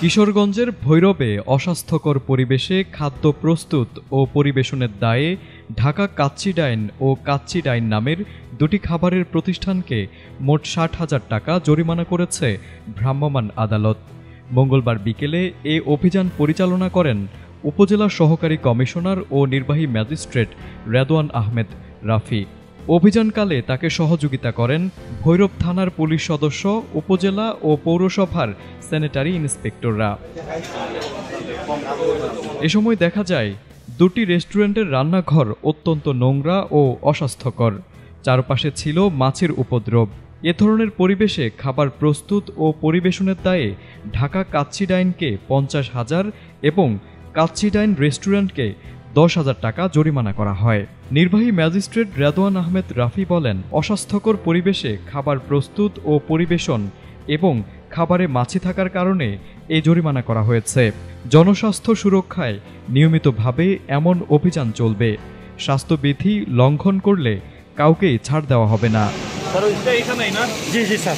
কিশোরগঞ্জের ভৈরবে অস্বাস্থ্যকর পরিবেশে খাদ্য প্রস্তুত ও পরিবেশনের দায়ে ঢাকা কাচ্চি ডাইন ও কাচ্চি ডাইন নামের দুটি খাবারের প্রতিষ্ঠানকে মোট ৬০,০০০ টাকা জরিমানা করেছে ভ্রাম্যমাণ আদালত। মঙ্গলবার বিকেলে এ অভিযান পরিচালনা করেন উপজেলা সহকারী কমিশনার ও নির্বাহী ম্যাজিস্ট্রেট রেদওয়ান আহমেদ রাফি। অভিযানকালে তাকে সহযোগিতা করেন ভৈরব থানার পুলিশ সদস্য, উপজেলা ও পৌরসভার স্যানিটারি ইন্সপেক্টররা। এ সময় দেখা যায় দুটি রেস্টুরেন্টের রান্নাঘর অত্যন্ত নোংরা ও অস্বাস্থ্যকর। চারপাশে ছিল মাছির উপদ্রব। এ ধরনের পরিবেশে খাবার প্রস্তুত ও পরিবেশনের দায়ে ঢাকা কাচ্চি ডাইনকে ৫০,০০০ এবং কাচ্চি ডাইন রেস্টুরেন্টকে ১০,০০০ টাকা জরিমানা করা হয়। নির্বাহী ম্যাজিস্ট্রেট রেদওয়ান আহমেদ রাফি বলেন, অস্বাস্থ্যকর পরিবেশে খাবার প্রস্তুত ও পরিবেশন এবং খাবারে মাছি থাকার কারণে এই জরিমানা করা হয়েছে। জনস্বাস্থ্য সুরক্ষায় নিয়মিতভাবে এমন অভিযান চলবে। স্বাস্থ্যবিধি লঙ্ঘন করলে কাউকেই ছাড় দেওয়া হবে না। জি স্যার।